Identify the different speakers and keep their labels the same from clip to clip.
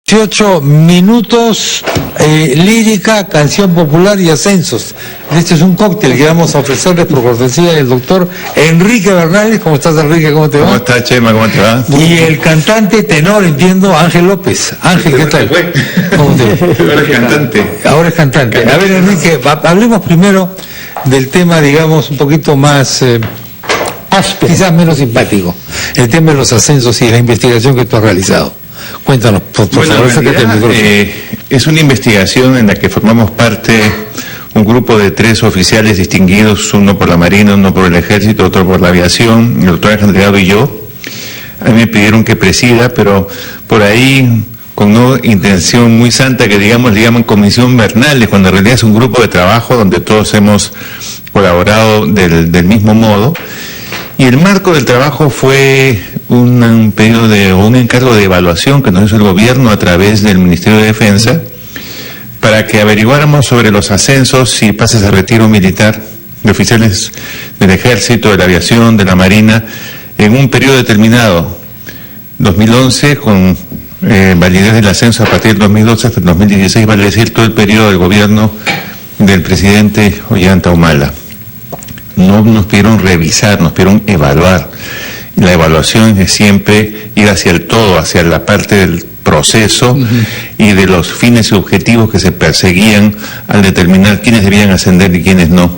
Speaker 1: 18 minutos, lírica, canción popular y ascensos. Este es un cóctel que vamos a ofrecerles por cortesía del doctor Enrique Bernales. ¿Cómo estás, Enrique? ¿Cómo te va?
Speaker 2: ¿Cómo estás, Chema? ¿Cómo te va?
Speaker 1: Y el cantante tenor, entiendo, Ángel López. Ángel, ¿qué tal? ¿Cómo te va?
Speaker 2: Ahora es cantante.
Speaker 1: Ahora es cantante. A ver, Enrique, hablemos primero del tema, digamos, un poquito más quizás menos simpático. El tema de los ascensos y la investigación que tú has realizado. Cuéntanos, por favor, sácate el micrófono.
Speaker 2: Es una investigación en la que formamos parte un grupo de 3 oficiales distinguidos, uno por la Marina, uno por el Ejército, otro por la Aviación, el doctor Ángel Delgado y yo. A mí me pidieron que presida, pero por ahí, con una intención muy santa que digamos, le llaman Comisión Bernales, cuando en realidad es un grupo de trabajo donde todos hemos colaborado del mismo modo. Y el marco del trabajo fue un periodo de un encargo de evaluación que nos hizo el gobierno a través del Ministerio de Defensa para que averiguáramos sobre los ascensos y pases a retiro militar de oficiales del Ejército, de la Aviación, de la Marina, en un periodo determinado, 2011, con validez del ascenso a partir del 2012 hasta el 2016, vale decir todo el periodo del gobierno del presidente Ollanta Humala. No nos pidieron revisar, nos pidieron evaluar. La evaluación es siempre ir hacia el todo, hacia la parte del proceso y de los fines y objetivos que se perseguían al determinar quiénes debían ascender y quiénes no.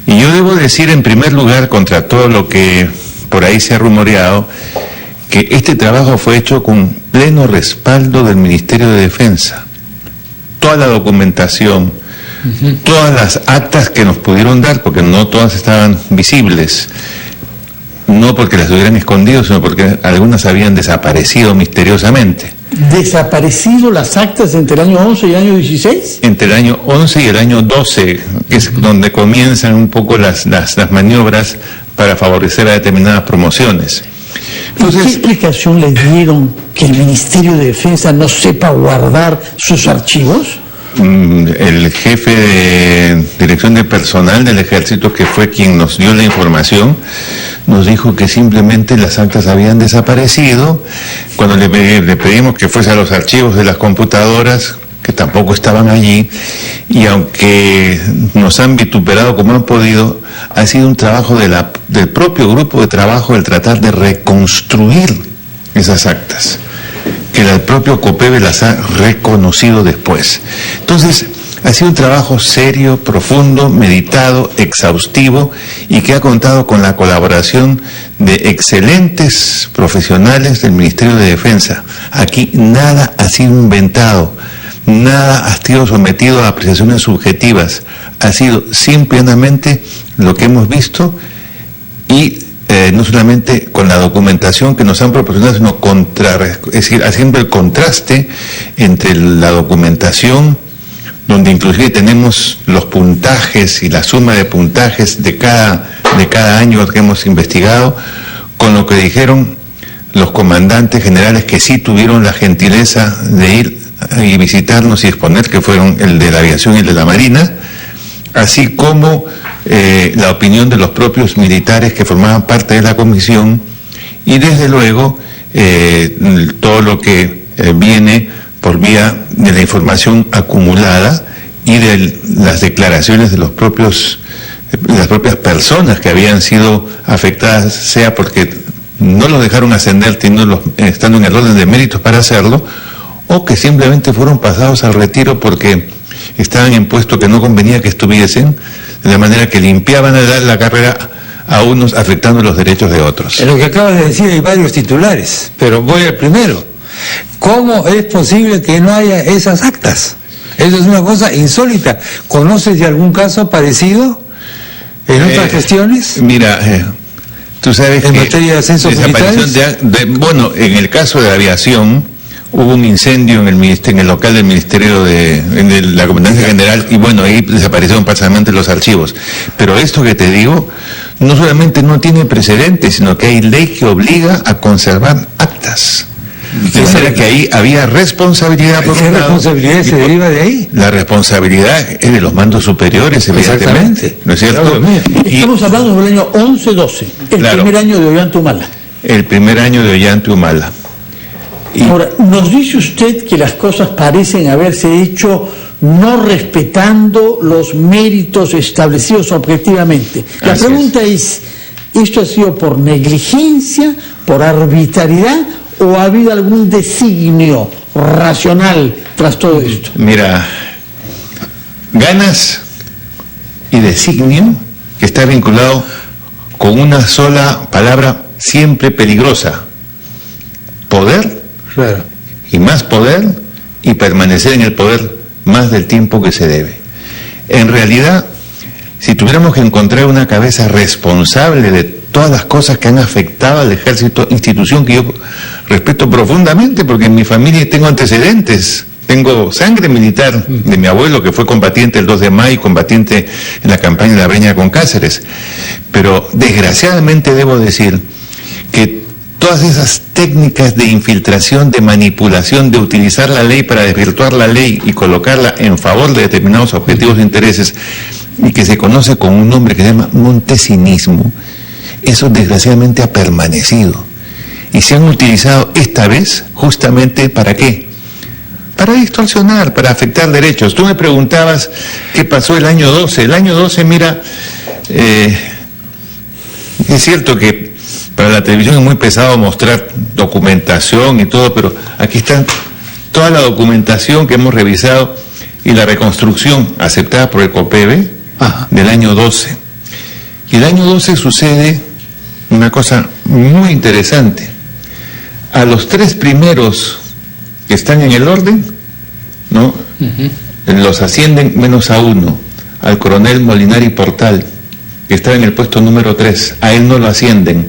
Speaker 2: Y yo debo decir en primer lugar, contra todo lo que por ahí se ha rumoreado, que este trabajo fue hecho con pleno respaldo del Ministerio de Defensa. Toda la documentación, todas las actas que nos pudieron dar, porque no todas estaban visibles, no porque las hubieran escondido, sino porque algunas habían desaparecido misteriosamente.
Speaker 3: ¿Desaparecido las actas entre el año 11 y el año 16?
Speaker 2: Entre el año 11 y el año 12, que es donde comienzan un poco las maniobras para favorecer a determinadas promociones.
Speaker 3: Entonces, ¿qué explicación le dieron que el Ministerio de Defensa no sepa guardar sus archivos?
Speaker 2: El jefe de dirección de personal del Ejército, que fue quien nos dio la información, nos dijo que simplemente las actas habían desaparecido. Cuando le pedimos que fuese a los archivos de las computadoras, que tampoco estaban allí, y aunque nos han vituperado como han podido, ha sido un trabajo del propio grupo de trabajo el tratar de reconstruir esas actas, que el propio COPEBE las ha reconocido después. Entonces, ha sido un trabajo serio, profundo, meditado, exhaustivo y que ha contado con la colaboración de excelentes profesionales del Ministerio de Defensa. Aquí nada ha sido inventado, nada ha sido sometido a apreciaciones subjetivas, ha sido simplemente lo que hemos visto y no solamente con la documentación que nos han proporcionado, sino es decir, haciendo el contraste entre la documentación, donde inclusive tenemos los puntajes y la suma de puntajes de cada año que hemos investigado, con lo que dijeron los comandantes generales que sí tuvieron la gentileza de ir y visitarnos y exponer, que fueron el de la Aviación y el de la Marina, así como la opinión de los propios militares que formaban parte de la comisión y desde luego todo lo que viene por vía de la información acumulada y de las declaraciones de las propias personas que habían sido afectadas, sea porque no los dejaron ascender estando en el orden de méritos para hacerlo, o que simplemente fueron pasados al retiro porque estaban en puestos que no convenía que estuviesen, de manera que limpiaban la carrera a unos afectando los derechos de otros.
Speaker 1: En lo que acabas de decir hay varios titulares, pero voy al primero. ¿Cómo es posible que no haya esas actas? Eso es una cosa insólita. ¿Conoces de algún caso parecido en otras gestiones?
Speaker 2: Mira, tú sabes
Speaker 1: en
Speaker 2: que
Speaker 1: materia de ascensos militares.
Speaker 2: Bueno, en el caso de Aviación hubo un incendio en el local del Ministerio de la Comandancia General y bueno, ahí desaparecieron parcialmente los archivos. Pero esto que te digo, no solamente no tiene precedentes, sino que hay ley que obliga a conservar actas. De manera que ahí había responsabilidad por un lado.
Speaker 1: ¿Qué responsabilidad se deriva de ahí?
Speaker 2: La responsabilidad es de los mandos superiores, evidentemente. ¿No es cierto?
Speaker 3: Estamos hablando del año 11-12, el primer año de Ollanta Humala.
Speaker 2: El primer año de Ollanta Humala.
Speaker 3: Ahora, nos dice usted que las cosas parecen haberse hecho no respetando los méritos establecidos objetivamente. La pregunta es, ¿esto ha sido por negligencia, por arbitrariedad o ha habido algún designio racional tras todo esto?
Speaker 2: Mira, ganas y designio que está vinculado con una sola palabra siempre peligrosa: poder.
Speaker 1: Claro.
Speaker 2: Y más poder, y permanecer en el poder más del tiempo que se debe. En realidad, si tuviéramos que encontrar una cabeza responsable de todas las cosas que han afectado al ejército, institución que yo respeto profundamente, porque en mi familia tengo antecedentes, tengo sangre militar de mi abuelo, que fue combatiente el 2 de mayo, combatiente en la campaña de la Breña con Cáceres, pero desgraciadamente debo decir que todas esas técnicas de infiltración, de manipulación, de utilizar la ley para desvirtuar la ley y colocarla en favor de determinados objetivos e intereses, y que se conoce con un nombre que se llama montesinismo, eso desgraciadamente ha permanecido. Y se han utilizado esta vez justamente ¿para qué? Para distorsionar, para afectar derechos. Tú me preguntabas qué pasó el año 12. El año 12, mira, es cierto que para la televisión es muy pesado mostrar documentación y todo, pero aquí está toda la documentación que hemos revisado y la reconstrucción aceptada por el COPEBE del año 12. Y el año 12 sucede una cosa muy interesante. A los 3 primeros que están en el orden, ¿no? Los ascienden menos a 1, al coronel Molinari Portal, que estaba en el puesto número 3, a él no lo ascienden,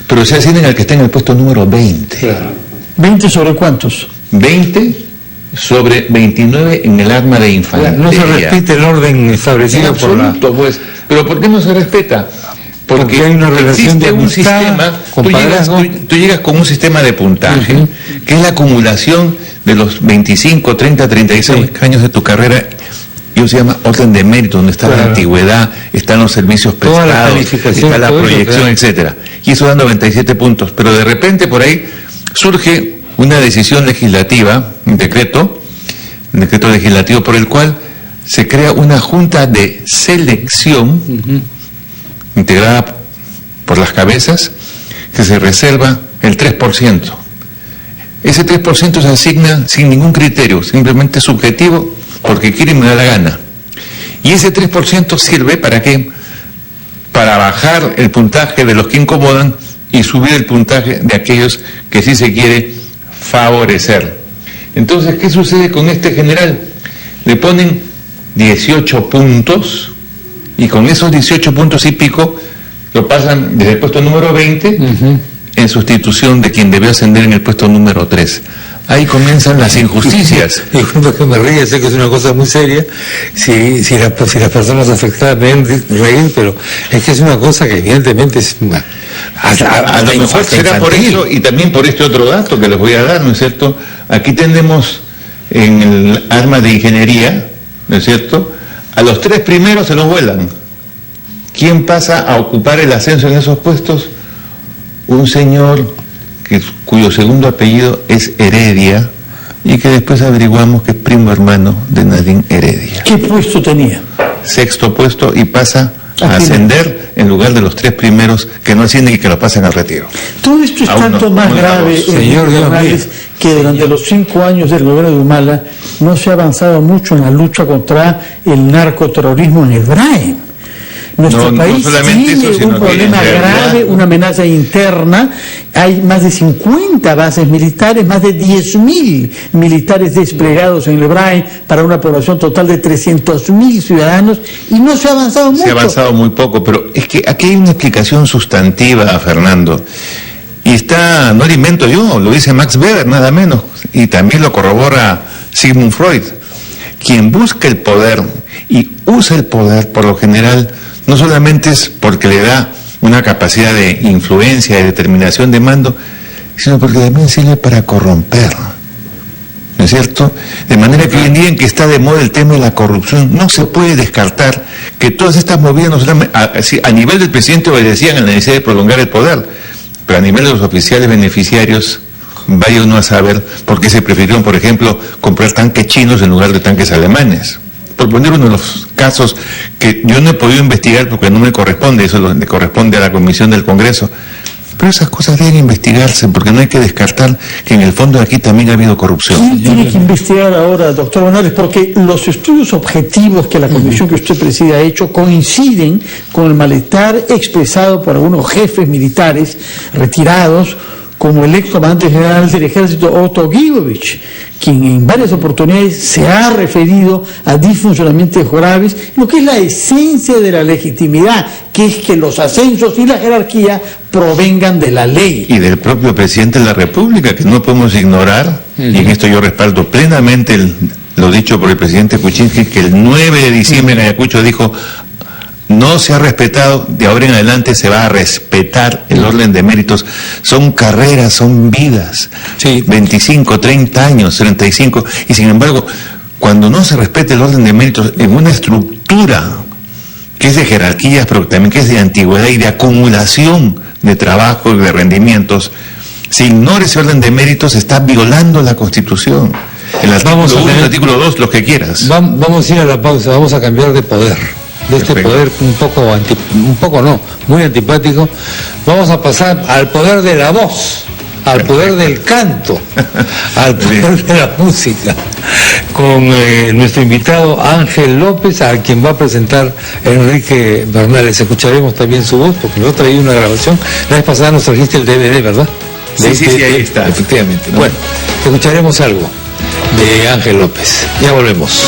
Speaker 2: pero se ascienden al que está en el puesto número 20.
Speaker 1: Claro.
Speaker 3: ¿20 sobre cuántos?
Speaker 2: 20 sobre 29 en el arma de infantería.
Speaker 1: No se respeta el orden establecido por la...
Speaker 2: pues. ¿Pero por qué no se respeta?
Speaker 1: Porque hay una relación de
Speaker 2: un sistema, tú llegas con un sistema de puntaje, que es la acumulación de los 25, 30, 36 años de tu carrera, y se llama orden de mérito, donde está la antigüedad, están los servicios prestados, está la proyección, etcétera. Y eso da 97 puntos. Pero de repente por ahí surge una decisión legislativa, un decreto legislativo por el cual se crea una junta de selección integrada por las cabezas, que se reserva el 3%. Ese 3% se asigna sin ningún criterio, simplemente subjetivo, porque quiere y me da la gana. Y ese 3% sirve ¿para qué? Para bajar el puntaje de los que incomodan y subir el puntaje de aquellos que sí se quiere favorecer. Entonces, ¿qué sucede con este general? Le ponen 18 puntos, y con esos 18 puntos y pico lo pasan desde el puesto número 20 en sustitución de quien debió ascender en el puesto número 3. Ahí comienzan las injusticias.
Speaker 1: Disculpa que me ríe, sé que es una cosa muy seria, si las personas afectadas deben reír, pero es que es una cosa que evidentemente es una...
Speaker 2: A lo mejor será por eso, y también por este otro dato que les voy a dar, ¿no es cierto? Aquí tenemos en el arma de ingeniería, ¿no es cierto?, a los 3 primeros se los vuelan. ¿Quién pasa a ocupar el ascenso en esos puestos? Un señor cuyo segundo apellido es Heredia, y que después averiguamos que es primo hermano de Nadine Heredia.
Speaker 3: ¿Qué puesto tenía?
Speaker 2: 6º puesto, y pasa a ascender en lugar de los 3 primeros que no ascienden y que los pasan al retiro.
Speaker 3: Todo esto es tanto más grave,
Speaker 1: señor Morales,
Speaker 3: que durante los 5 años del gobierno de Humala no se ha avanzado mucho en la lucha contra el narcoterrorismo en el BRAE. Nuestro país tiene un problema grave, una amenaza interna. Hay más de 50 bases militares, más de 10.000 militares desplegados en el BRAE para una población total de 300.000 ciudadanos, y no se ha avanzado mucho.
Speaker 2: Se ha avanzado muy poco, pero es que aquí hay una explicación sustantiva, Fernando. Y está, no lo invento yo, lo dice Max Weber, nada menos, y también lo corrobora Sigmund Freud. Quien busca el poder y usa el poder, por lo general, no solamente es porque le da una capacidad de influencia, de determinación de mando, sino porque también sirve para corromper, ¿no es cierto? De manera que hoy en día, en que está de moda el tema de la corrupción, no se puede descartar que todas estas movidas, no solamente a nivel del presidente, obedecían a la necesidad de prolongar el poder, pero a nivel de los oficiales beneficiarios vaya uno a saber por qué se prefirieron, por ejemplo, comprar tanques chinos en lugar de tanques alemanes. Por poner uno de los casos que yo no he podido investigar porque no me corresponde, eso le corresponde a la Comisión del Congreso. Pero esas cosas deben investigarse, porque no hay que descartar que en el fondo aquí también ha habido corrupción.
Speaker 3: ¿Quién tiene que investigar ahora, doctor Bonales? Porque los estudios objetivos que la comisión que usted preside ha hecho coinciden con el malestar expresado por algunos jefes militares retirados, como el ex comandante general del ejército Otto Gibovich, quien en varias oportunidades se ha referido a disfuncionamientos graves, lo que es la esencia de la legitimidad, que es que los ascensos y la jerarquía provengan de la ley.
Speaker 2: Y del propio presidente de la República, que no podemos ignorar, y en esto yo respaldo plenamente lo dicho por el presidente Kuczynski, que el 9 de diciembre en Ayacucho dijo: no se ha respetado, de ahora en adelante se va a respetar el orden de méritos. Son carreras, son vidas, sí. 25, 30 años, 35, y sin embargo, cuando no se respeta el orden de méritos en una estructura que es de jerarquías, pero también que es de antigüedad y de acumulación de trabajo y de rendimientos, si ignora ese orden de méritos, está violando la Constitución. El artículo 1, el artículo 2, lo que quieras.
Speaker 1: Vamos a ir a la pausa, vamos a cambiar de poder. De este poder muy antipático, vamos a pasar al poder de la voz, al poder del canto, al poder de la música, con nuestro invitado Ángel López, a quien va a presentar Enrique Bernales. Escucharemos también su voz, porque yo traí una grabación. La vez pasada nos trajiste el DVD, ¿verdad?
Speaker 2: Sí, ahí está.
Speaker 1: Efectivamente. Bueno, escucharemos algo de Ángel López. Ya volvemos.